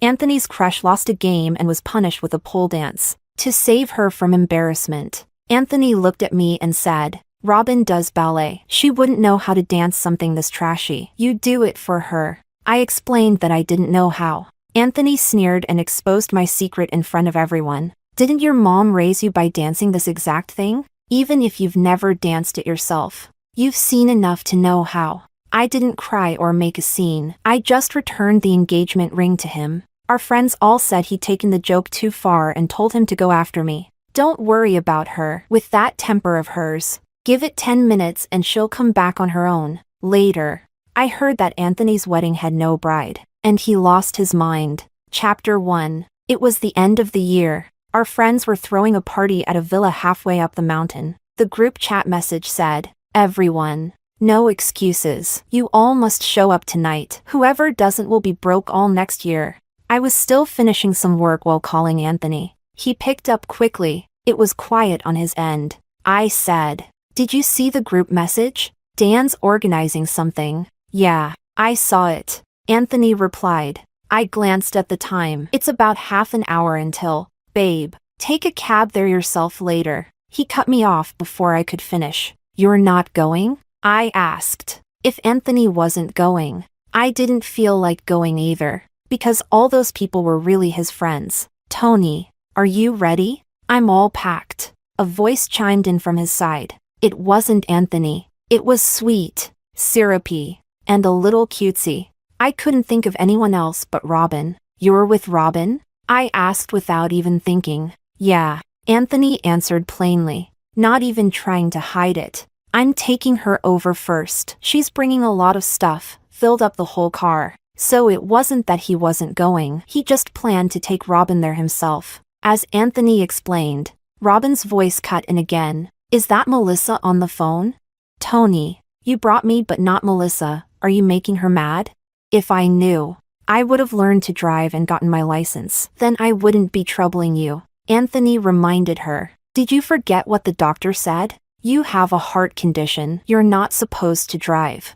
Anthony's crush lost a game and was punished with a pole dance. To save her from embarrassment, Anthony looked at me and said, "Robin does ballet. She wouldn't know how to dance something this trashy. You do it for her." I explained that I didn't know how. Anthony sneered and exposed my secret in front of everyone. "Didn't your mom raise you by dancing this exact thing? Even if you've never danced it yourself, you've seen enough to know how." I didn't cry or make a scene. I just returned the engagement ring to him. Our friends all said he'd taken the joke too far and told him to go after me. "Don't worry about her. With that temper of hers, give it 10 minutes and she'll come back on her own." Later, I heard that Anthony's wedding had no bride, and he lost his mind. Chapter 1. It was the end of the year. Our friends were throwing a party at a villa halfway up the mountain. The group chat message said, "Everyone, no excuses. You all must show up tonight. Whoever doesn't will be broke all next year." I was still finishing some work while calling Anthony. He picked up quickly. It was quiet on his end. I said, "Did you see the group message? Dan's organizing something." "Yeah, I saw it," Anthony replied. I glanced at the time. "It's about half an hour until." "Babe, take a cab there yourself later." He cut me off before I could finish. "You're not going?" I asked. If Anthony wasn't going, I didn't feel like going either, because all those people were really his friends. "Tony, are you ready?" "I'm all packed." A voice chimed in from his side. It wasn't Anthony. It was sweet, syrupy, and a little cutesy. I couldn't think of anyone else but Robin. "You're with Robin?" I asked without even thinking. "Yeah," Anthony answered plainly, not even trying to hide it. "I'm taking her over first. She's bringing a lot of stuff," filled up the whole car. So it wasn't that he wasn't going, he just planned to take Robin there himself. As Anthony explained, Robin's voice cut in again. "Is that Melissa on the phone?" "Tony, you brought me but not Melissa. Are you making her mad?" "If I knew, I would have learned to drive and gotten my license. Then I wouldn't be troubling you," Anthony reminded her. "Did you forget what the doctor said? You have a heart condition. You're not supposed to drive."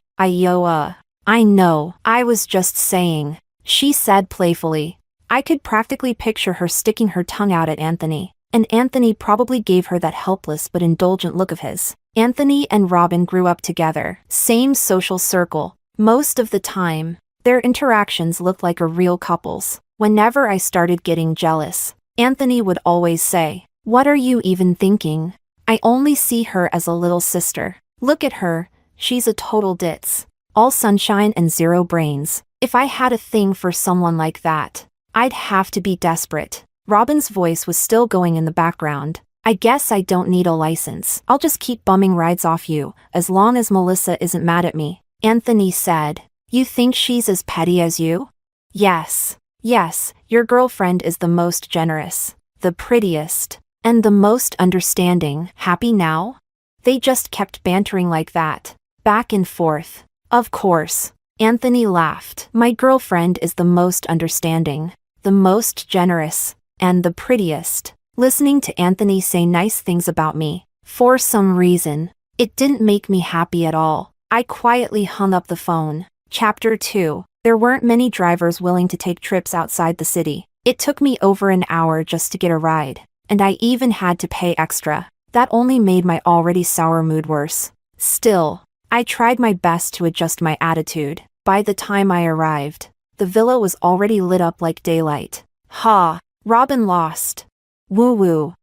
I know, I was just saying," she said playfully. I could practically picture her sticking her tongue out at Anthony, and Anthony probably gave her that helpless but indulgent look of his. Anthony and Robin grew up together, same social circle. Most of the time, their interactions looked like a real couple's. Whenever I started getting jealous, Anthony would always say, "What are you even thinking? I only see her as a little sister. Look at her, she's a total ditz. All sunshine and zero brains." If I had a thing for someone like that, I'd have to be desperate. Robin's voice was still going in the background. "I guess I don't need a license. I'll just keep bumming rides off you, as long as Melissa isn't mad at me," Anthony said. "You think she's as petty as you?" Yes, your girlfriend is the most generous, the prettiest, and the most understanding." "Happy now?" They just kept bantering like that, back and forth. "Of course," Anthony laughed. "My girlfriend is the most understanding, the most generous, and the prettiest." Listening to Anthony say nice things about me, for some reason, it didn't make me happy at all. I quietly hung up the phone. Chapter 2. There weren't many drivers willing to take trips outside the city. It took me over an hour just to get a ride, and I even had to pay extra. That only made my already sour mood worse. Still, I tried my best to adjust my attitude. By the time I arrived, the villa was already lit up like daylight. "Ha! Robin lost. Woo-woo.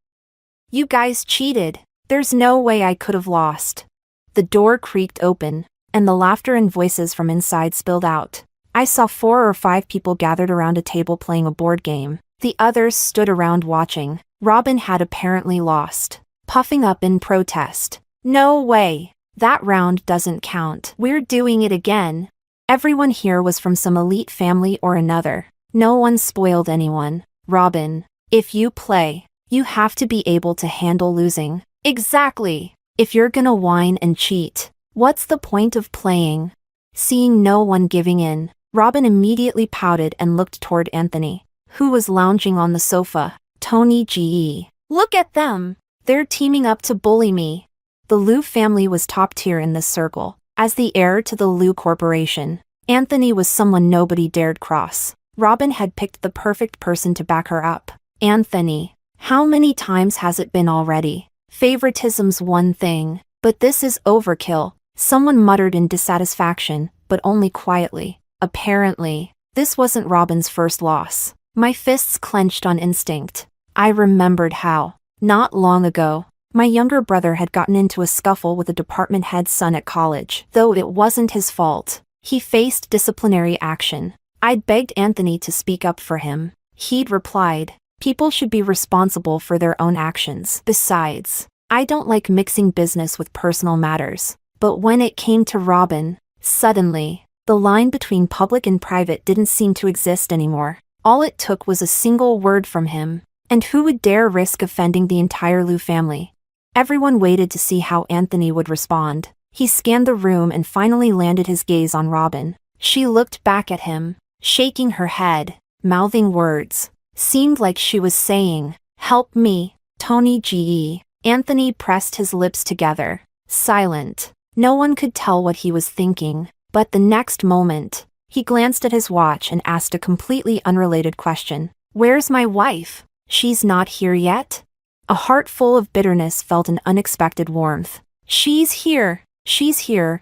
You guys cheated. There's no way I could have lost." The door creaked open, and the laughter and voices from inside spilled out. I saw 4 or 5 people gathered around a table playing a board game. The others stood around watching. Robin had apparently lost, puffing up in protest. "No way. That round doesn't count. We're doing it again." Everyone here was from some elite family or another. No one spoiled anyone. "Robin, if you play, you have to be able to handle losing." "Exactly. If you're gonna whine and cheat, what's the point of playing?" Seeing no one giving in, Robin immediately pouted and looked toward Anthony, who was lounging on the sofa. "Tony G. Look at them. They're teaming up to bully me." The Liu family was top tier in this circle. As the heir to the Liu Corporation, Anthony was someone nobody dared cross. Robin had picked the perfect person to back her up. Anthony. How many times has it been already? Favoritism's one thing, but this is overkill, someone muttered in dissatisfaction, but only quietly. Apparently, this wasn't Robin's first loss. My fists clenched on instinct. I remembered how, not long ago, my younger brother had gotten into a scuffle with a department head's son at college. Though it wasn't his fault, he faced disciplinary action. I'd begged Anthony to speak up for him. He'd replied, "People should be responsible for their own actions. Besides, I don't like mixing business with personal matters." But when it came to Robin, suddenly, the line between public and private didn't seem to exist anymore. All it took was a single word from him, and who would dare risk offending the entire Liu family? Everyone waited to see how Anthony would respond. He scanned the room and finally landed his gaze on Robin. She looked back at him, shaking her head, mouthing words. Seemed like she was saying, "Help me, Tony G.E." Anthony pressed his lips together, silent. No one could tell what he was thinking, but the next moment, he glanced at his watch and asked a completely unrelated question. "Where's my wife? She's not here yet?" A heart full of bitterness felt an unexpected warmth. She's here,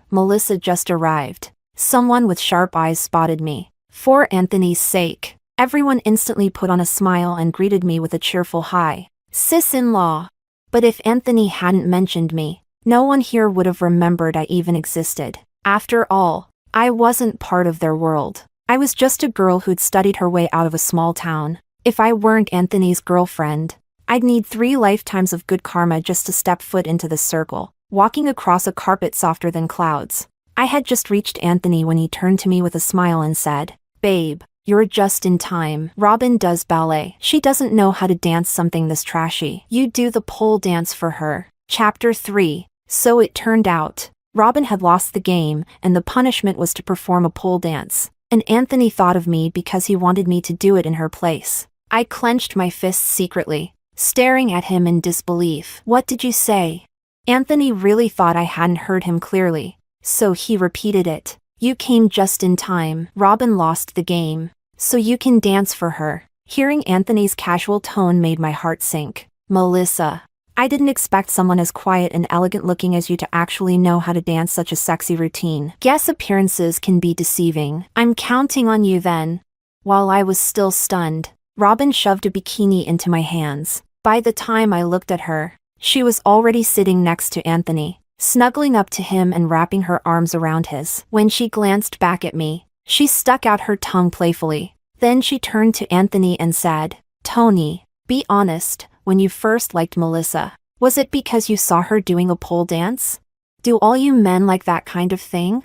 Melissa just arrived." Someone with sharp eyes spotted me. For Anthony's sake, everyone instantly put on a smile and greeted me with a cheerful hi. "Sis-in-law." But if Anthony hadn't mentioned me, no one here would have remembered I even existed. After all, I wasn't part of their world. I was just a girl who'd studied her way out of a small town. If I weren't Anthony's girlfriend, I'd need 3 lifetimes of good karma just to step foot into this circle, walking across a carpet softer than clouds. I had just reached Anthony when he turned to me with a smile and said, "Babe, you're just in time. Robin does ballet. She doesn't know how to dance something this trashy. You do the pole dance for her." Chapter 3. So it turned out, Robin had lost the game, and the punishment was to perform a pole dance. And Anthony thought of me because he wanted me to do it in her place. I clenched my fists secretly, staring at him in disbelief. "What did you say?" Anthony really thought I hadn't heard him clearly, so he repeated it. "You came just in time. Robin lost the game, so you can dance for her." Hearing Anthony's casual tone made my heart sink. "Melissa, I didn't expect someone as quiet and elegant looking as you to actually know how to dance such a sexy routine. Guess appearances can be deceiving. I'm counting on you then." While I was still stunned, Robin shoved a bikini into my hands. By the time I looked at her, she was already sitting next to Anthony, snuggling up to him and wrapping her arms around his. When she glanced back at me, she stuck out her tongue playfully. Then she turned to Anthony and said, "Tony, be honest, when you first liked Melissa, was it because you saw her doing a pole dance? Do all you men like that kind of thing?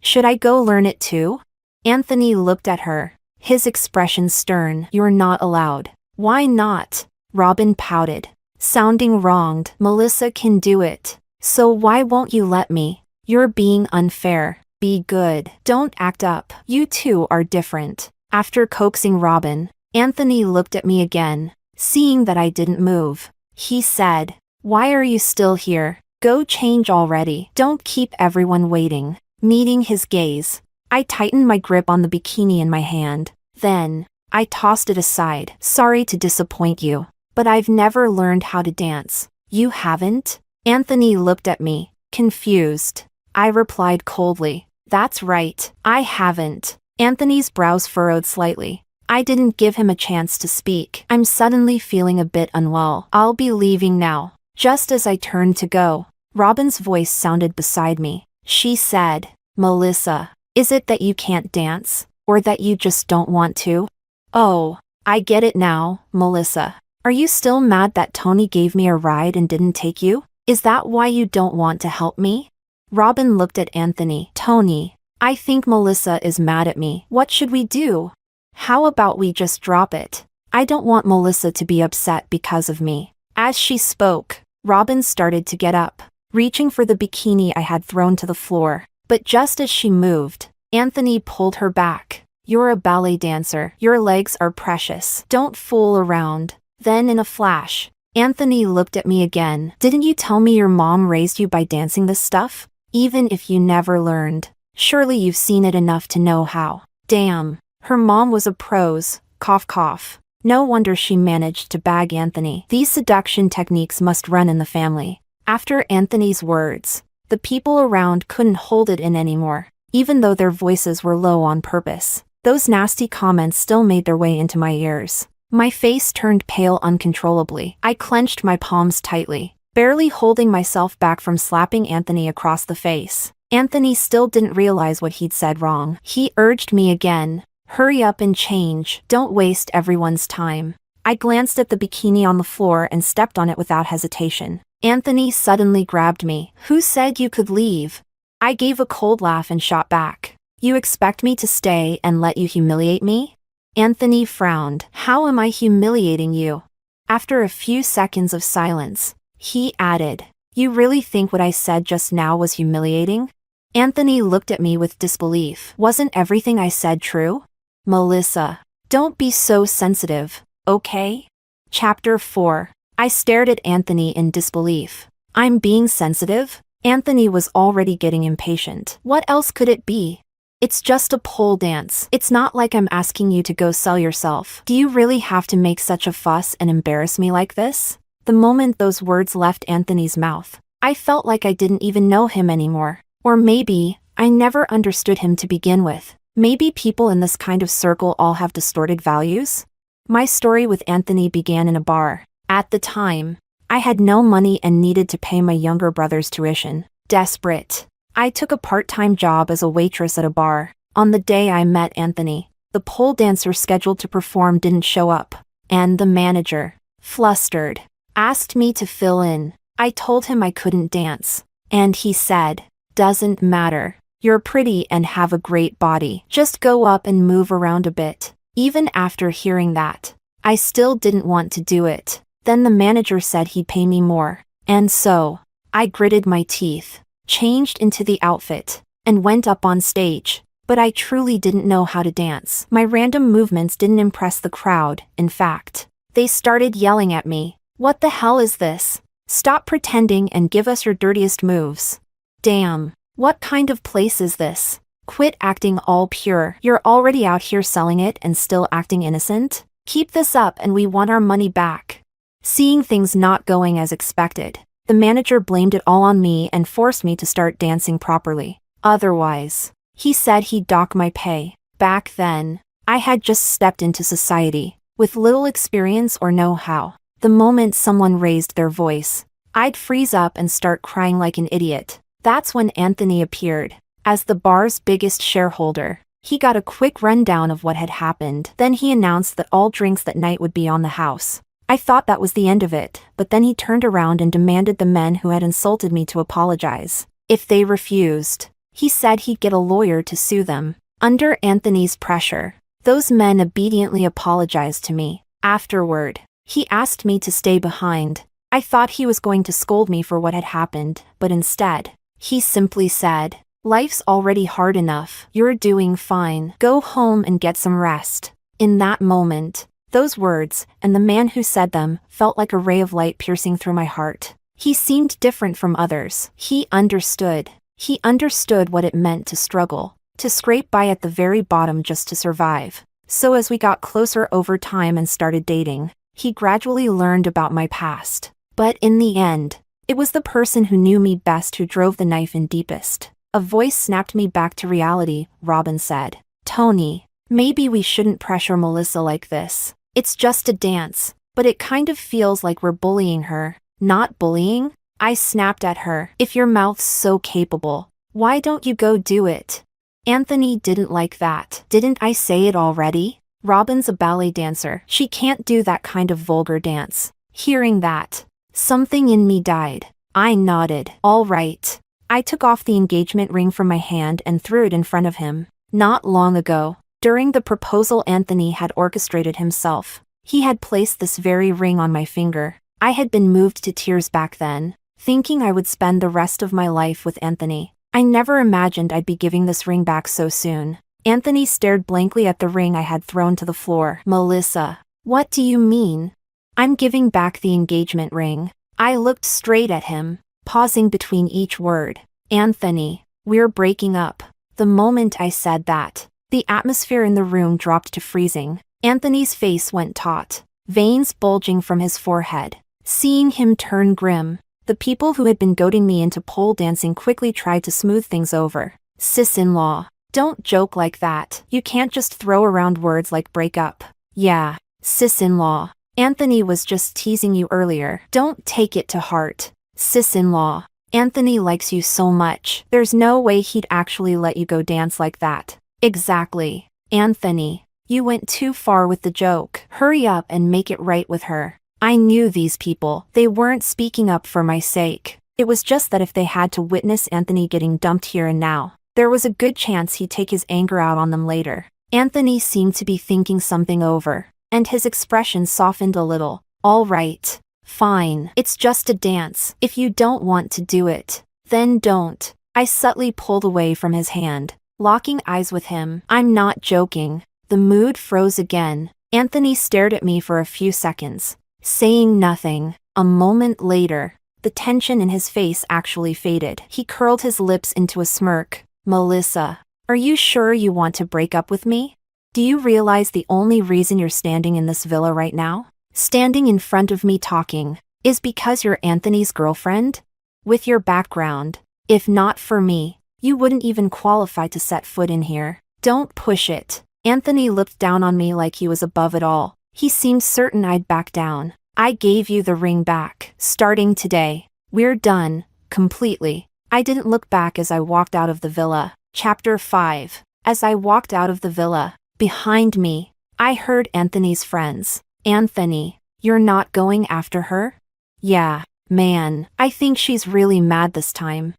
Should I go learn it too?" Anthony looked at her, his expression stern. "You're not allowed." "Why not?" Robin pouted, sounding wronged. "Melissa can do it, so why won't you let me? You're being unfair. Be good. Don't act up. You two are different." After coaxing Robin, Anthony looked at me again, seeing that I didn't move. He said, "Why are you still here? Go change already. Don't keep everyone waiting." Meeting his gaze, I tightened my grip on the bikini in my hand. Then, I tossed it aside. "Sorry to disappoint you, but I've never learned how to dance." "You haven't?" Anthony looked at me, confused. I replied coldly, "That's right, I haven't." Anthony's brows furrowed slightly. I didn't give him a chance to speak. "I'm suddenly feeling a bit unwell. I'll be leaving now." Just as I turned to go, Robin's voice sounded beside me. She said, "Melissa, is it that you can't dance, or that you just don't want to?" "Oh, I get it now, Melissa. Are you still mad that Tony gave me a ride and didn't take you? Is that why you don't want to help me?" Robin looked at Anthony. "Tony, I think Melissa is mad at me. What should we do? How about we just drop it? I don't want Melissa to be upset because of me." As she spoke, Robin started to get up, reaching for the bikini I had thrown to the floor. But just as she moved, Anthony pulled her back. "You're a ballet dancer. Your legs are precious. Don't fool around." Then in a flash, Anthony looked at me again. "Didn't you tell me your mom raised you by dancing this stuff? Even if you never learned, surely you've seen it enough to know how." Damn, Her mom was a pros, cough cough. No wonder she managed to bag Anthony. These seduction techniques must run in the family. After Anthony's words, the people around couldn't hold it in anymore, even though their voices were low on purpose. Those nasty comments still made their way into my ears. My face turned pale uncontrollably. I clenched my palms tightly, barely holding myself back from slapping Anthony across the face. Anthony still didn't realize what he'd said wrong. He urged me again, "Hurry up and change. Don't waste everyone's time." I glanced at the bikini on the floor and stepped on it without hesitation. Anthony suddenly grabbed me. "Who said you could leave?" I gave a cold laugh and shot back. "You expect me to stay and let you humiliate me?" Anthony frowned. "How am I humiliating you?" After a few seconds of silence, he added, "You really think what I said just now was humiliating?" Anthony looked at me with disbelief. "Wasn't everything I said true?" "Melissa, don't be so sensitive, okay?" Chapter 4. I stared at Anthony in disbelief. "I'm being sensitive?" Anthony was already getting impatient. "What else could it be? It's just a pole dance. It's not like I'm asking you to go sell yourself. Do you really have to make such a fuss and embarrass me like this?" The moment those words left Anthony's mouth, I felt like I didn't even know him anymore. Or maybe, I never understood him to begin with. Maybe people in this kind of circle all have distorted values? My story with Anthony began in a bar. At the time, I had no money and needed to pay my younger brother's tuition. Desperate, I took a part-time job as a waitress at a bar. On the day I met Anthony, the pole dancer scheduled to perform didn't show up, and the manager, flustered, asked me to fill in. I told him I couldn't dance, and he said, "Doesn't matter. You're pretty and have a great body. Just go up and move around a bit." Even after hearing that, I still didn't want to do it. Then the manager said he'd pay me more. And so, I gritted my teeth, changed into the outfit, and went up on stage. But I truly didn't know how to dance. My random movements didn't impress the crowd. In fact, they started yelling at me. "What the hell is this? Stop pretending and give us your dirtiest moves." "Damn, what kind of place is this? Quit acting all pure. You're already out here selling it and still acting innocent. Keep this up and we want our money back." Seeing things not going as expected, the manager blamed it all on me and forced me to start dancing properly. Otherwise, he said he'd dock my pay. Back then, I had just stepped into society, with little experience or know-how. The moment someone raised their voice, I'd freeze up and start crying like an idiot. That's when Anthony appeared. As the bar's biggest shareholder, he got a quick rundown of what had happened. Then he announced that all drinks that night would be on the house. I thought that was the end of it, but then he turned around and demanded the men who had insulted me to apologize. If they refused, he said he'd get a lawyer to sue them. Under Anthony's pressure, those men obediently apologized to me. Afterward, he asked me to stay behind. I thought he was going to scold me for what had happened, but instead, he simply said, "Life's already hard enough. You're doing fine. Go home and get some rest." In that moment, those words, and the man who said them, felt like a ray of light piercing through my heart. He seemed different from others. He understood. He understood what it meant to struggle, to scrape by at the very bottom just to survive. So as we got closer over time and started dating, he gradually learned about my past. But in the end, it was the person who knew me best who drove the knife in deepest. A voice snapped me back to reality. Robin said, "Tony, maybe we shouldn't pressure Melissa like this. It's just a dance, but it kind of feels like we're bullying her." "Not bullying?" I snapped at her. "If your mouth's so capable, why don't you go do it?" Anthony didn't like that. "Didn't I say it already? Robin's a ballet dancer. She can't do that kind of vulgar dance." Hearing that, something in me died. I nodded. "All right." I took off the engagement ring from my hand and threw it in front of him. Not long ago, during the proposal Anthony had orchestrated himself, he had placed this very ring on my finger. I had been moved to tears back then, thinking I would spend the rest of my life with Anthony. I never imagined I'd be giving this ring back so soon. Anthony stared blankly at the ring I had thrown to the floor. "Melissa, what do you mean?" "I'm giving back the engagement ring." I looked straight at him, pausing between each word. "Anthony, we're breaking up." The moment I said that, The atmosphere in the room dropped to freezing. Anthony's face went taut, veins bulging from his forehead. Seeing him turn grim, the people who had been goading me into pole dancing quickly tried to smooth things over. Sis-in-law, don't joke like that. You can't just throw around words like break up. Yeah, sis-in-law. Anthony was just teasing you earlier. Don't take it to heart. Sis-in-law. Anthony likes you so much. There's no way he'd actually let you go dance like that. Exactly. Anthony, you went too far with the joke. Hurry up and make it right with her. I knew these people. They weren't speaking up for my sake. It was just that if they had to witness Anthony getting dumped here and now, there was a good chance he'd take his anger out on them later. Anthony seemed to be thinking something over, and his expression softened a little. All right. Fine. It's just a dance. If you don't want to do it, then don't. I subtly pulled away from his hand, locking eyes with him. I'm not joking. The mood froze again. Anthony stared at me for a few seconds, saying nothing. A moment later, the tension in his face actually faded. He curled his lips into a smirk. Melissa, are you sure you want to break up with me? Do you realize the only reason you're standing in this villa right now, standing in front of me talking, is because you're Anthony's girlfriend? With your background, if not for me, you wouldn't even qualify to set foot in here. Don't push it. Anthony looked down on me like he was above it all. He seemed certain I'd back down. I gave you the ring back. Starting today, we're done, completely. I didn't look back as I walked out of the villa. Chapter 5. As I walked out of the villa, behind me, I heard Anthony's friends. Anthony, you're not going after her? Yeah, man, I think she's really mad this time.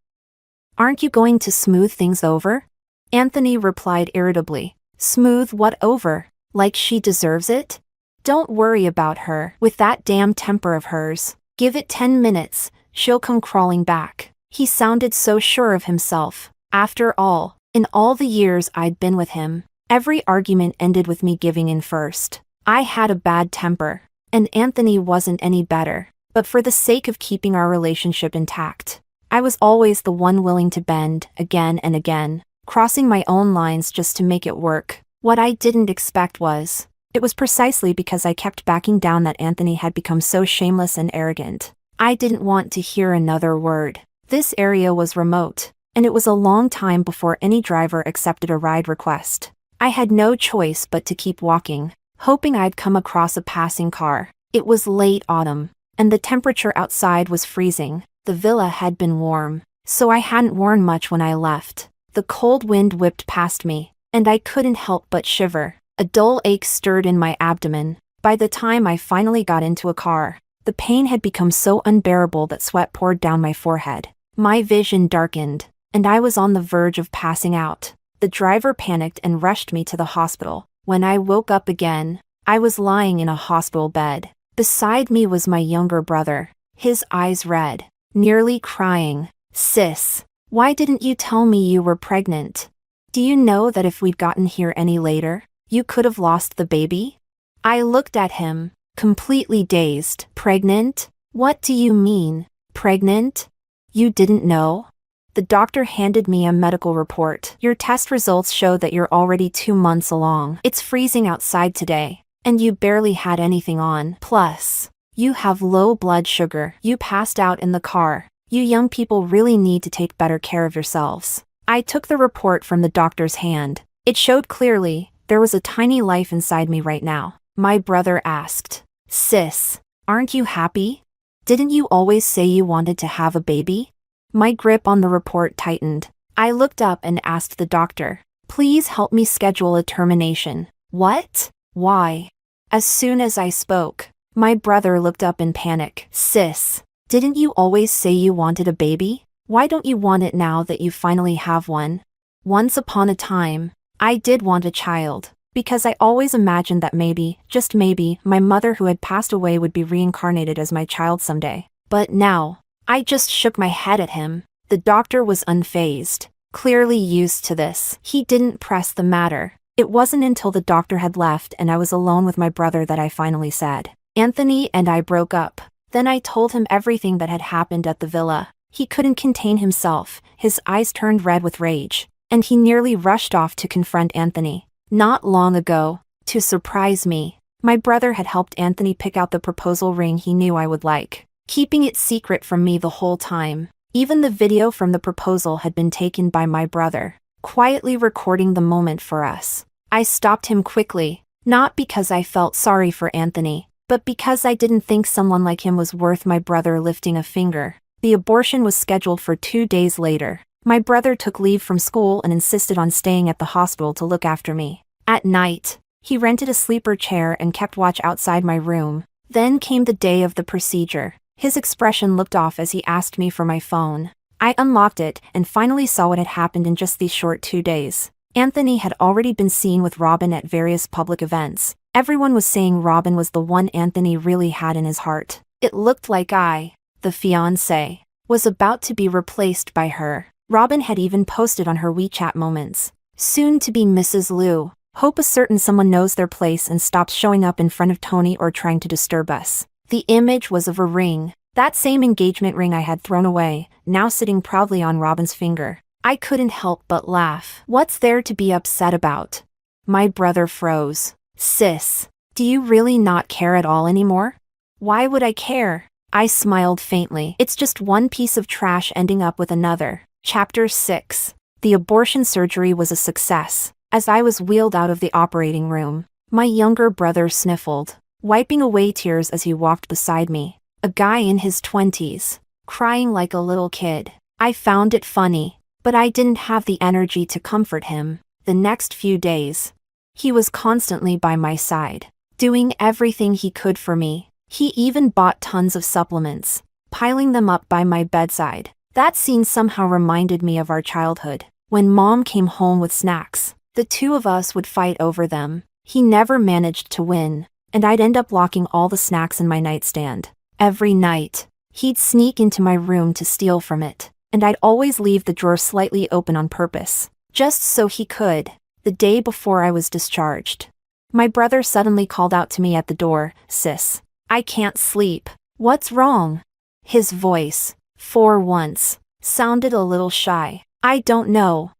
Aren't you going to smooth things over? Anthony replied irritably. Smooth what over? Like she deserves it? Don't worry about her. With that damn temper of hers, give it 10 minutes, she'll come crawling back. He sounded so sure of himself. After all, in all the years I'd been with him, every argument ended with me giving in first. I had a bad temper, and Anthony wasn't any better. But for the sake of keeping our relationship intact, I was always the one willing to bend, again and again, crossing my own lines just to make it work. What I didn't expect was, it was precisely because I kept backing down that Anthony had become so shameless and arrogant. I didn't want to hear another word. This area was remote, and it was a long time before any driver accepted a ride request. I had no choice but to keep walking, hoping I'd come across a passing car. It was late autumn, and the temperature outside was freezing. The villa had been warm, so I hadn't worn much when I left. The cold wind whipped past me, and I couldn't help but shiver. A dull ache stirred in my abdomen. By the time I finally got into a car, the pain had become so unbearable that sweat poured down my forehead. My vision darkened, and I was on the verge of passing out. The driver panicked and rushed me to the hospital. When I woke up again, I was lying in a hospital bed. Beside me was my younger brother, his eyes red, nearly crying. Sis, why didn't you tell me you were pregnant? Do you know that if we'd gotten here any later, you could have lost the baby? I looked at him, completely dazed. Pregnant? What do you mean, pregnant? You didn't know? The doctor handed me a medical report. Your test results show that you're already 2 months along. It's freezing outside today, and you barely had anything on. Plus, you have low blood sugar. You passed out in the car. You young people really need to take better care of yourselves. I took the report from the doctor's hand. It showed clearly, there was a tiny life inside me right now. My brother asked, Sis, aren't you happy? Didn't you always say you wanted to have a baby? My grip on the report tightened. I looked up and asked the doctor, please help me schedule a termination. What? Why? As soon as I spoke, my brother looked up in panic. Sis, didn't you always say you wanted a baby? Why don't you want it now that you finally have one? Once upon a time, I did want a child, because I always imagined that maybe, just maybe, my mother who had passed away would be reincarnated as my child someday. But now, I just shook my head at him. The doctor was unfazed, clearly used to this. He didn't press the matter. It wasn't until the doctor had left and I was alone with my brother that I finally said, Anthony and I broke up. Then I told him everything that had happened at the villa. He couldn't contain himself. His eyes turned red with rage. and he nearly rushed off to confront Anthony. Not long ago, to surprise me, my brother had helped Anthony pick out the proposal ring he knew I would like, keeping it secret from me the whole time. Even the video from the proposal had been taken by my brother, quietly recording the moment for us. I stopped him quickly, not because I felt sorry for Anthony, but because I didn't think someone like him was worth my brother lifting a finger. The abortion was scheduled for 2 days later. My brother took leave from school and insisted on staying at the hospital to look after me. At night, he rented a sleeper chair and kept watch outside my room. Then came the day of the procedure. His expression looked off as he asked me for my phone. I unlocked it and finally saw what had happened in just these short 2 days. Anthony had already been seen with Robin at various public events. Everyone was saying Robin was the one Anthony really had in his heart. It looked like I, the fiancé, was about to be replaced by her. Robin had even posted on her WeChat moments, "Soon to be Mrs. Liu. Hope a certain someone knows their place and stops showing up in front of Tony or trying to disturb us." The image was of a ring, that same engagement ring I had thrown away, now sitting proudly on Robin's finger. I couldn't help but laugh. What's there to be upset about? My brother froze. Sis, do you really not care at all anymore? Why would I care? I smiled faintly. It's just one piece of trash ending up with another. Chapter 6. The abortion surgery was a success. As I was wheeled out of the operating room, my younger brother sniffled, wiping away tears as he walked beside me. A guy in his 20s, crying like a little kid. I found it funny, but I didn't have the energy to comfort him. The next few days, he was constantly by my side, doing everything he could for me. He even bought tons of supplements, piling them up by my bedside. That scene somehow reminded me of our childhood. When Mom came home with snacks, the two of us would fight over them. He never managed to win, and I'd end up locking all the snacks in my nightstand. Every night, he'd sneak into my room to steal from it, and I'd always leave the drawer slightly open on purpose, just so he could. The day before I was discharged, my brother suddenly called out to me at the door, "Sis, I can't sleep." "What's wrong?" His voice, for once, sounded a little shy. "I don't know.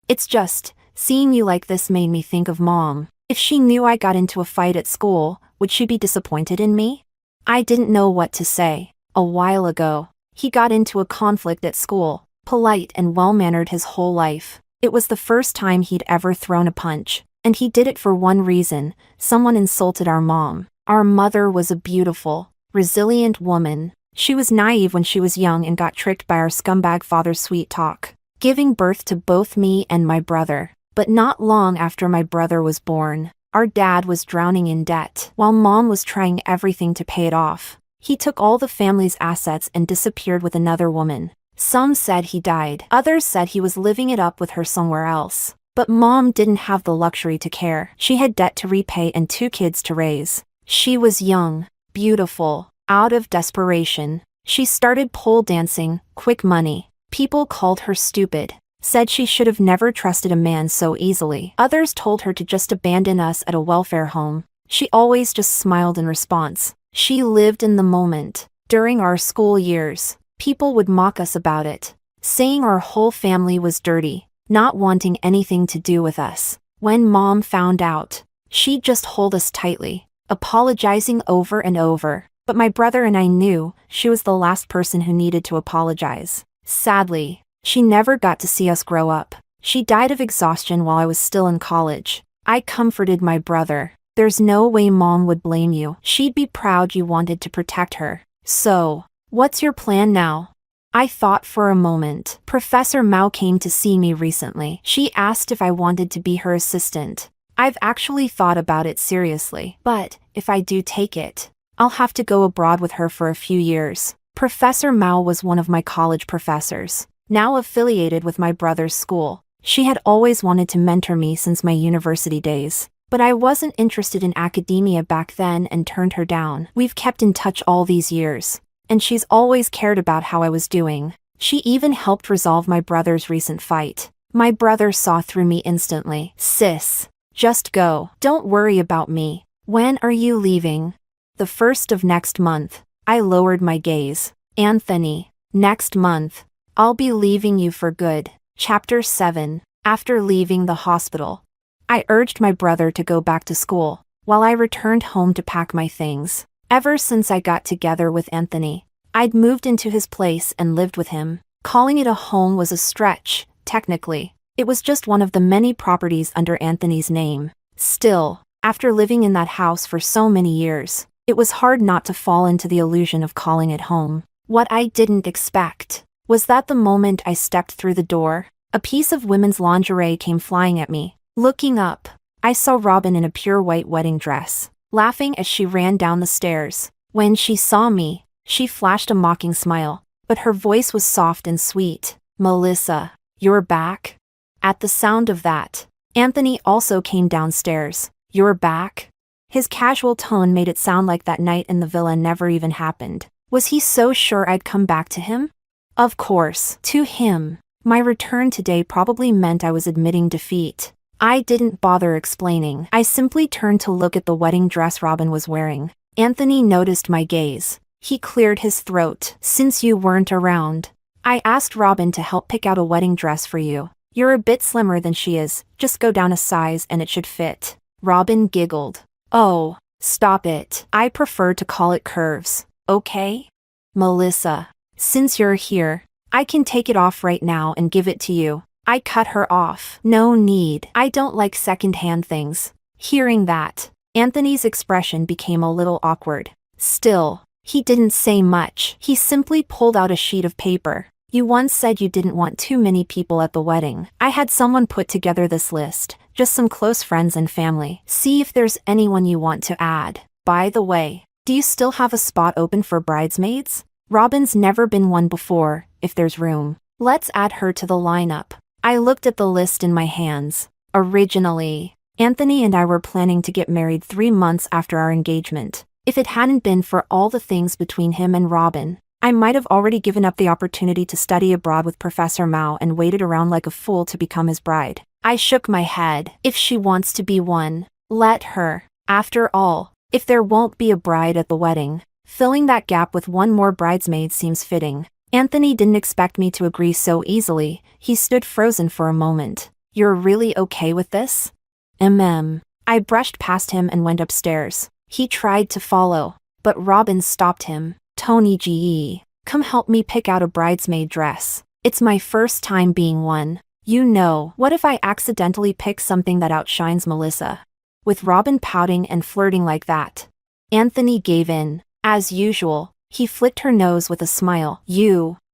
It's just, seeing you like this made me think of Mom. If she knew I got into a fight at school, would she be disappointed in me?" I didn't know what to say. A while ago, he got into a conflict at school, polite and well-mannered his whole life. It was the first time he'd ever thrown a punch, and he did it for one reason: someone insulted our mom. Our mother was a beautiful, resilient woman. She was naive when she was young and got tricked by our scumbag father's sweet talk, giving birth to both me and my brother. But not long after my brother was born, our dad was drowning in debt, while Mom was trying everything to pay it off. He took all the family's assets and disappeared with another woman. Some said he died, others said he was living it up with her somewhere else. But Mom didn't have the luxury to care. She had debt to repay and 2 kids to raise. She was young, beautiful. Out of desperation, she started pole dancing, quick money. People called her stupid, said she should have never trusted a man so easily. Others told her to just abandon us at a welfare home. She always just smiled in response. She lived in the moment. During our school years, people would mock us about it, saying our whole family was dirty, not wanting anything to do with us. When Mom found out, she'd just hold us tightly, apologizing over and over. But my brother and I knew she was the last person who needed to apologize. Sadly, she never got to see us grow up. She died of exhaustion while I was still in college. I comforted my brother. "There's no way Mom would blame you. She'd be proud you wanted to protect her. So, what's your plan now?" I thought for a moment. Professor Mao came to see me recently. She asked if I wanted to be her assistant. I've actually thought about it seriously. But, if I do take it, I'll have to go abroad with her for a few years. Professor Mao was one of my college professors, now affiliated with my brother's school. She had always wanted to mentor me since my university days. But I wasn't interested in academia back then and turned her down. We've kept in touch all these years, and she's always cared about how I was doing. She even helped resolve my brother's recent fight. My brother saw through me instantly. "Sis, just go. Don't worry about me. When are you leaving?" "The 1st of next month." I lowered my gaze. "Anthony, next month. I'll be leaving you for good." Chapter 7. After leaving the hospital, I urged my brother to go back to school, while I returned home to pack my things. Ever since I got together with Anthony, I'd moved into his place and lived with him. Calling it a home was a stretch, technically. It was just one of the many properties under Anthony's name. Still, after living in that house for so many years, it was hard not to fall into the illusion of calling it home. What I didn't expect was that the moment I stepped through the door, a piece of women's lingerie came flying at me. Looking up, I saw Robin in a pure white wedding dress, laughing as she ran down the stairs. When she saw me, she flashed a mocking smile, but her voice was soft and sweet. "Melissa, you're back?" At the sound of that, Anthony also came downstairs. "You're back?" His casual tone made it sound like that night in the villa never even happened. Was he so sure I'd come back to him? Of course, to him, my return today probably meant I was admitting defeat. I didn't bother explaining. I simply turned to look at the wedding dress Robin was wearing. Anthony noticed my gaze. He cleared his throat. "Since you weren't around, I asked Robin to help pick out a wedding dress for you. You're a bit slimmer than she is, just go down a size and it should fit." Robin giggled. "Oh, stop it. I prefer to call it curves, okay? Melissa, since you're here, I can take it off right now and give it to you." I cut her off. "No need. I don't like second-hand things." Hearing that, Anthony's expression became a little awkward. Still, he didn't say much. He simply pulled out a sheet of paper. "You once said you didn't want too many people at the wedding. I had someone put together this list, just some close friends and family. See if there's anyone you want to add. By the way, do you still have a spot open for bridesmaids? Robin's never been one before, if there's room. Let's add her to the lineup." I looked at the list in my hands. Originally, Anthony and I were planning to get married 3 months after our engagement. If it hadn't been for all the things between him and Robin, I might have already given up the opportunity to study abroad with Professor Mao and waited around like a fool to become his bride. I shook my head. If she wants to be one, let her. After all, if there won't be a bride at the wedding, filling that gap with one more bridesmaid seems fitting. Anthony didn't expect me to agree so easily. He stood frozen for a moment. "You're really okay with this?" I brushed past him and went upstairs. He tried to follow, but Robin stopped him. "Tony G. Come help me pick out a bridesmaid dress. It's my first time being one. You know, what if I accidentally pick something that outshines Melissa?" With Robin pouting and flirting like that, Anthony gave in. As usual, he flicked her nose with a smile.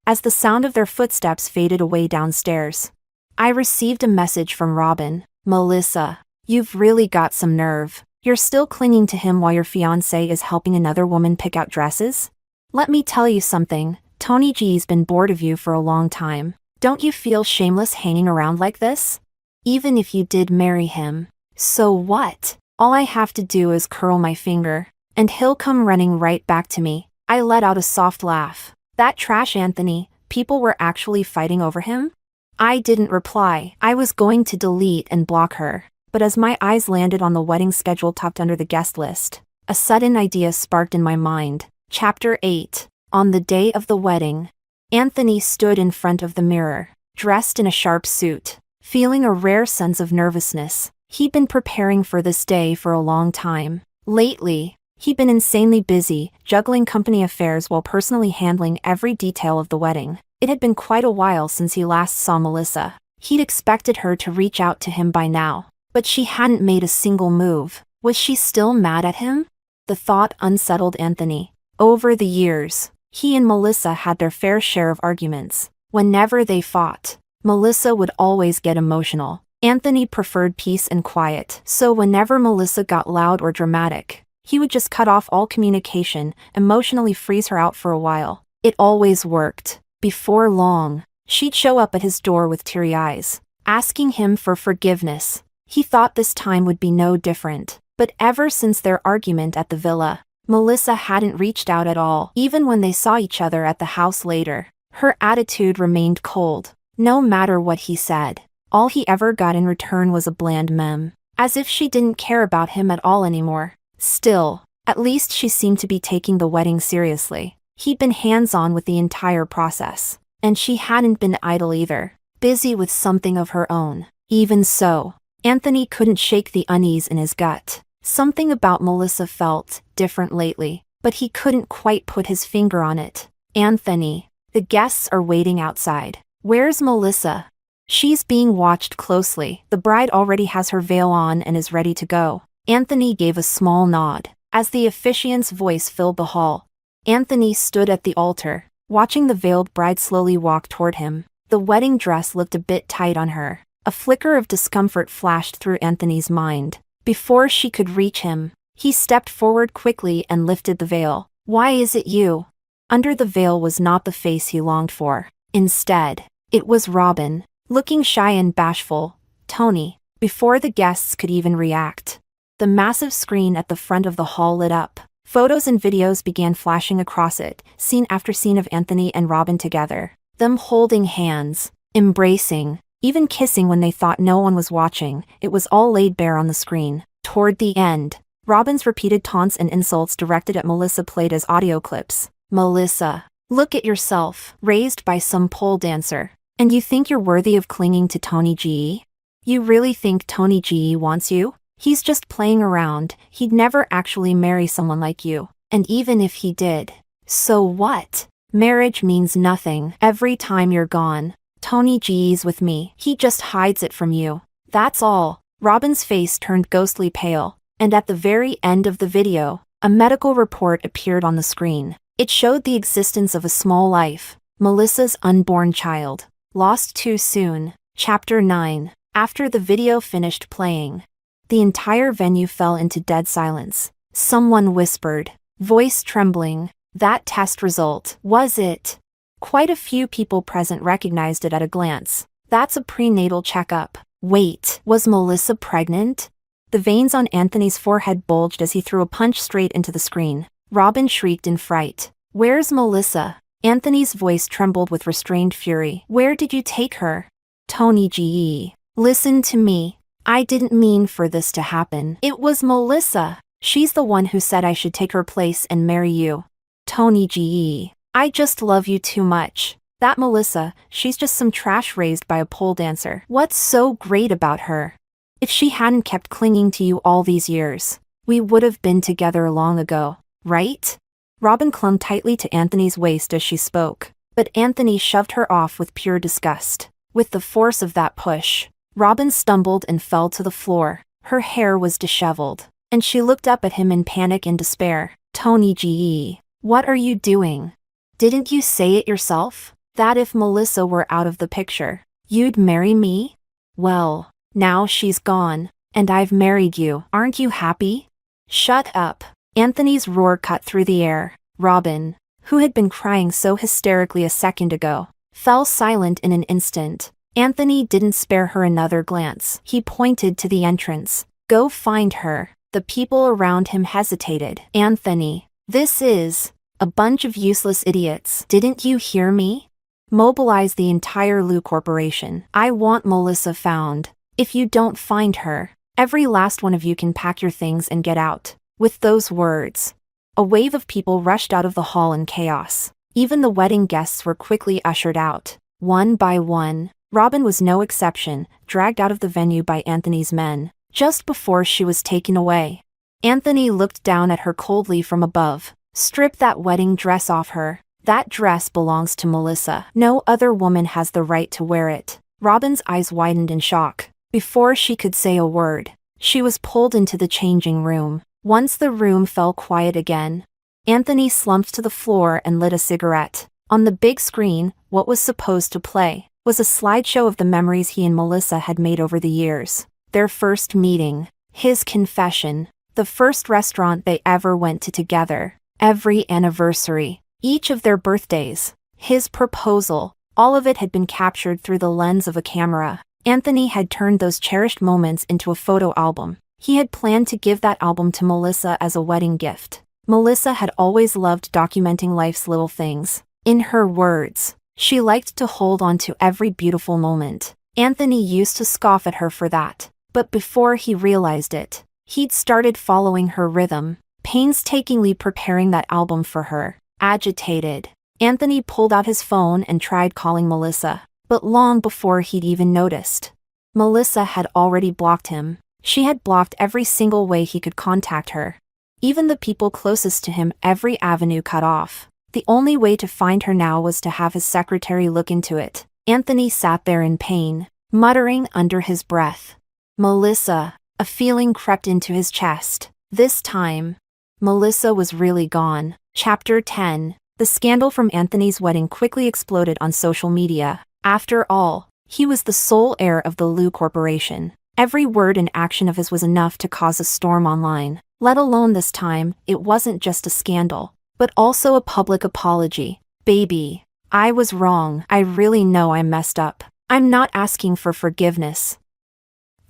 As the sound of their footsteps faded away downstairs, I received a message from Robin. "Melissa, you've really got some nerve. You're still clinging to him while your fiancé is helping another woman pick out dresses? Let me tell you something, Tony G's been bored of you for a long time. Don't you feel shameless hanging around like this? Even if you did marry him, so what? All I have to do is curl my finger, and he'll come running right back to me." I let out a soft laugh. "That trash Anthony, people were actually fighting over him?" I didn't reply. I was going to delete and block her, but as my eyes landed on the wedding schedule tucked under the guest list, a sudden idea sparked in my mind. Chapter 8. On the day of the wedding, Anthony stood in front of the mirror, dressed in a sharp suit, feeling a rare sense of nervousness. He'd been preparing for this day for a long time. Lately, he'd been insanely busy, juggling company affairs while personally handling every detail of the wedding. It had been quite a while since he last saw Melissa. He'd expected her to reach out to him by now, but she hadn't made a single move. Was she still mad at him? The thought unsettled Anthony. Over the years, he and Melissa had their fair share of arguments. Whenever they fought, Melissa would always get emotional. Anthony preferred peace and quiet, so whenever Melissa got loud or dramatic, he would just cut off all communication, emotionally freeze her out for a while. It always worked. Before long, she'd show up at his door with teary eyes, asking him for forgiveness. He thought this time would be no different. But ever since their argument at the villa, Melissa hadn't reached out at all. Even when they saw each other at the house later, her attitude remained cold. No matter what he said, all he ever got in return was a bland meme, as if she didn't care about him at all anymore. Still, at least she seemed to be taking the wedding seriously. He'd been hands-on with the entire process, and she hadn't been idle either, busy with something of her own. Even so, Anthony couldn't shake the unease in his gut. Something about Melissa felt different lately, but he couldn't quite put his finger on it. Anthony, the guests are waiting outside. Where's Melissa? She's being watched closely. The bride already has her veil on and is ready to go. Anthony gave a small nod as the officiant's voice filled the hall. Anthony stood at the altar, watching the veiled bride slowly walk toward him. The wedding dress looked a bit tight on her. A flicker of discomfort flashed through Anthony's mind. Before she could reach him, he stepped forward quickly and lifted the veil. Why is it you? Under the veil was not the face he longed for. Instead, it was Robin, looking shy and bashful. Tony, before the guests could even react. The massive screen at the front of the hall lit up. Photos and videos began flashing across it, scene after scene of Anthony and Robin together. Them holding hands, embracing, even kissing when they thought no one was watching. It was all laid bare on the screen. Toward the end, Robin's repeated taunts and insults directed at Melissa played as audio clips. Melissa, look at yourself, raised by some pole dancer. And you think you're worthy of clinging to Tony G? You really think Tony G wants you? He's just playing around. He'd never actually marry someone like you. And even if he did, so what? Marriage means nothing every time you're gone. Tony G's with me. He just hides it from you. That's all. Robin's face turned ghostly pale, and at the very end of the video, a medical report appeared on the screen. It showed the existence of a small life, Melissa's unborn child, lost too soon. Chapter 9. After the video finished playing, the entire venue fell into dead silence. Someone whispered, voice trembling, "That test result, was it?" Quite a few people present recognized it at a glance. That's a prenatal checkup. Wait, was Melissa pregnant? The veins on Anthony's forehead bulged as he threw a punch straight into the screen. Robin shrieked in fright. Where's Melissa? Anthony's voice trembled with restrained fury. Where did you take her? Tony G. Listen to me. I didn't mean for this to happen. It was Melissa. She's the one who said I should take her place and marry you. Tony G. I just love you too much. That Melissa, she's just some trash raised by a pole dancer. What's so great about her? If she hadn't kept clinging to you all these years, we would have been together long ago, right? Robin clung tightly to Anthony's waist as she spoke, but Anthony shoved her off with pure disgust. With the force of that push, Robin stumbled and fell to the floor. Her hair was disheveled, and she looked up at him in panic and despair. Tony G. What are you doing? Didn't you say it yourself? That if Melissa were out of the picture, you'd marry me? Well, now she's gone, and I've married you. Aren't you happy? Shut up. Anthony's roar cut through the air. Robin, who had been crying so hysterically a second ago, fell silent in an instant. Anthony didn't spare her another glance. He pointed to the entrance. Go find her. The people around him hesitated. Anthony, this is a bunch of useless idiots. Didn't you hear me? Mobilize the entire Lou Corporation. I want Melissa found. If you don't find her, every last one of you can pack your things and get out. With those words, a wave of people rushed out of the hall in chaos. Even the wedding guests were quickly ushered out. One by one, Robin was no exception, dragged out of the venue by Anthony's men, just before she was taken away. Anthony looked down at her coldly from above. Strip that wedding dress off her. That dress belongs to Melissa. No other woman has the right to wear it. Robin's eyes widened in shock. Before she could say a word, she was pulled into the changing room. Once the room fell quiet again, Anthony slumped to the floor and lit a cigarette. On the big screen, what was supposed to play was a slideshow of the memories he and Melissa had made over the years. Their first meeting, his confession, the first restaurant they ever went to together, every anniversary, each of their birthdays, his proposal, all of it had been captured through the lens of a camera. Anthony had turned those cherished moments into a photo album. He had planned to give that album to Melissa as a wedding gift. Melissa had always loved documenting life's little things. In her words, she liked to hold on to every beautiful moment. Anthony used to scoff at her for that. But before he realized it, he'd started following her rhythm, painstakingly preparing that album for her. Agitated, Anthony pulled out his phone and tried calling Melissa, but long before he'd even noticed, Melissa had already blocked him. She had blocked every single way he could contact her. Even the people closest to him, every avenue cut off. The only way to find her now was to have his secretary look into it. Anthony sat there in pain, muttering under his breath. Melissa. A feeling crept into his chest. This time, Melissa was really gone. Chapter 10. The scandal from Anthony's wedding quickly exploded on social media. After all, he was the sole heir of the Lou Corporation. Every word and action of his was enough to cause a storm online. Let alone this time, it wasn't just a scandal, but also a public apology. Baby, I was wrong. I really know I messed up. I'm not asking for forgiveness.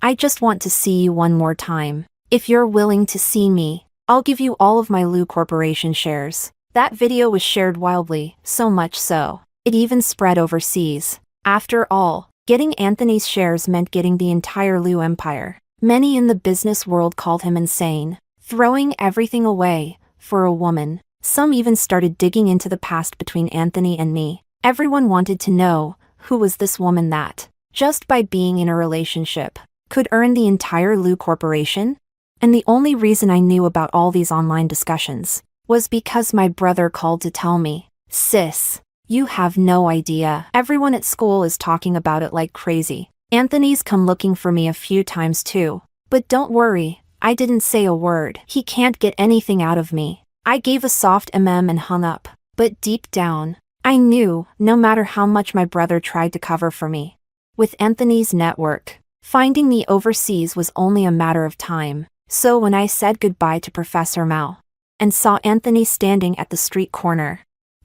I just want to see you one more time. If you're willing to see me, I'll give you all of my Lou Corporation shares. That video was shared wildly, so much so, it even spread overseas. After all, getting Anthony's shares meant getting the entire Lou empire. Many in the business world called him insane, throwing everything away for a woman. Some even started digging into the past between Anthony and me. Everyone wanted to know, who was this woman that, just by being in a relationship, could earn the entire Lou Corporation? And the only reason I knew about all these online discussions was because my brother called to tell me, "Sis, you have no idea. Everyone at school is talking about it like crazy. Anthony's come looking for me a few times too. But don't worry, I didn't say a word. He can't get anything out of me." I gave a soft and hung up. But deep down, I knew, no matter how much my brother tried to cover for me, with Anthony's network, finding me overseas was only a matter of time. So when I said goodbye to Professor Mao and saw Anthony standing at the street corner,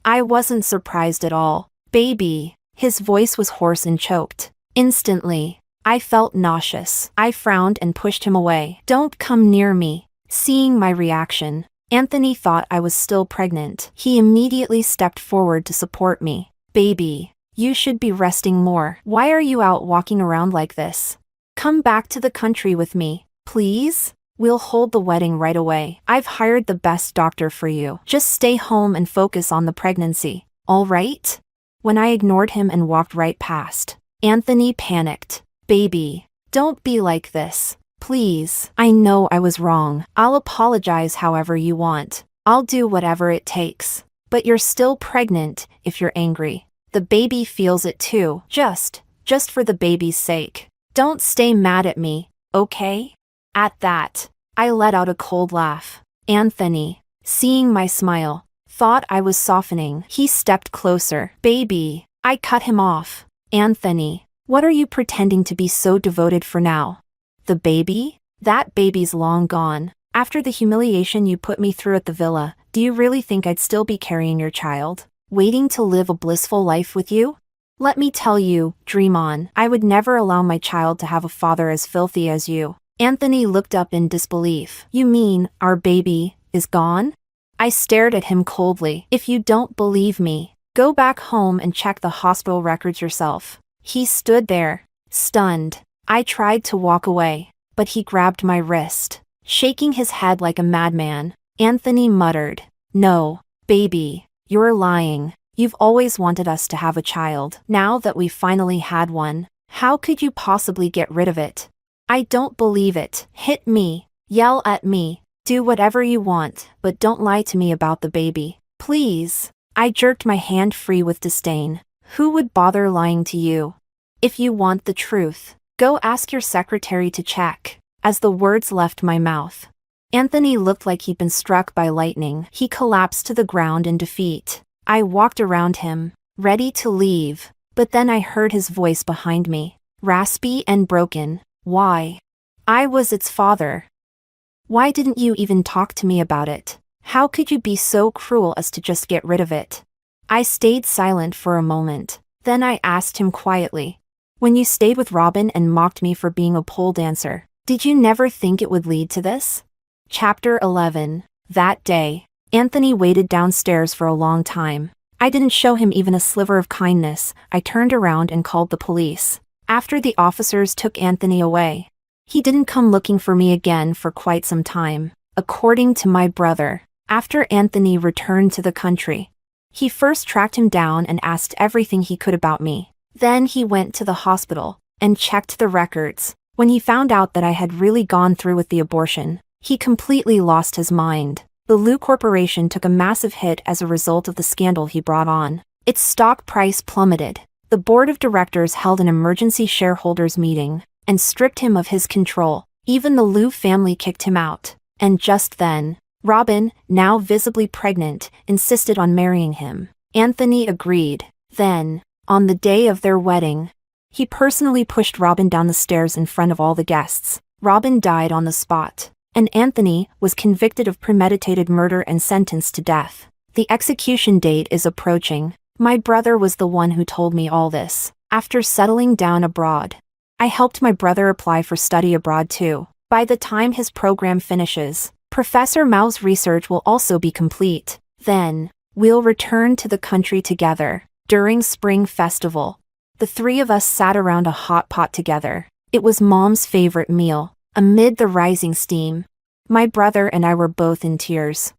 I wasn't surprised at all. "Baby," his voice was hoarse and choked. Instantly, I felt nauseous. I frowned and pushed him away. "Don't come near me." Seeing my reaction, Anthony thought I was still pregnant. He immediately stepped forward to support me. "Baby, you should be resting more. Why are you out walking around like this? Come back to the country with me, please? We'll hold the wedding right away. I've hired the best doctor for you. Just stay home and focus on the pregnancy, all right?" When I ignored him and walked right past, Anthony panicked. "Baby, don't be like this. Please. I know I was wrong. I'll apologize however you want. I'll do whatever it takes. But you're still pregnant if you're angry. The baby feels it too. Just for the baby's sake. Don't stay mad at me, okay?" At that, I let out a cold laugh. Anthony, seeing my smile, thought I was softening. He stepped closer. "Baby," I cut him off. "Anthony, what are you pretending to be so devoted for now? The baby? That baby's long gone. After the humiliation you put me through at the villa, do you really think I'd still be carrying your child, waiting to live a blissful life with you? Let me tell you, dream on. I would never allow my child to have a father as filthy as you." Anthony looked up in disbelief. "You mean, our baby is gone?" I stared at him coldly. "If you don't believe me, go back home and check the hospital records yourself." He stood there, stunned. I tried to walk away, but he grabbed my wrist, shaking his head like a madman. Anthony muttered, "No, baby, you're lying. You've always wanted us to have a child. Now that we finally had one, how could you possibly get rid of it? I don't believe it. Hit me, yell at me, do whatever you want, but don't lie to me about the baby. Please." I jerked my hand free with disdain. "Who would bother lying to you? If you want the truth, go ask your secretary to check." As the words left my mouth, Anthony looked like he'd been struck by lightning. He collapsed to the ground in defeat. I walked around him, ready to leave, but then I heard his voice behind me, raspy and broken. "Why? I was its father. Why didn't you even talk to me about it? How could you be so cruel as to just get rid of it?" I stayed silent for a moment. Then I asked him quietly, "When you stayed with Robin and mocked me for being a pole dancer, did you never think it would lead to this?" Chapter 11. That day, Anthony waited downstairs for a long time. I didn't show him even a sliver of kindness. I turned around and called the police. After the officers took Anthony away, he didn't come looking for me again for quite some time. According to my brother, after Anthony returned to the country, he first tracked him down and asked everything he could about me. Then he went to the hospital, and checked the records. When he found out that I had really gone through with the abortion, he completely lost his mind. The Lou Corporation took a massive hit as a result of the scandal he brought on. Its stock price plummeted. The board of directors held an emergency shareholders meeting and stripped him of his control. Even the Lou family kicked him out. And just then, Robin, now visibly pregnant, insisted on marrying him. Anthony agreed. Then, on the day of their wedding, he personally pushed Robin down the stairs in front of all the guests. Robin died on the spot, and Anthony was convicted of premeditated murder and sentenced to death. The execution date is approaching. My brother was the one who told me all this. After settling down abroad, I helped my brother apply for study abroad too. By the time his program finishes, Professor Mao's research will also be complete. Then, we'll return to the country together. During Spring Festival, the three of us sat around a hot pot together. It was Mom's favorite meal. Amid the rising steam, my brother and I were both in tears.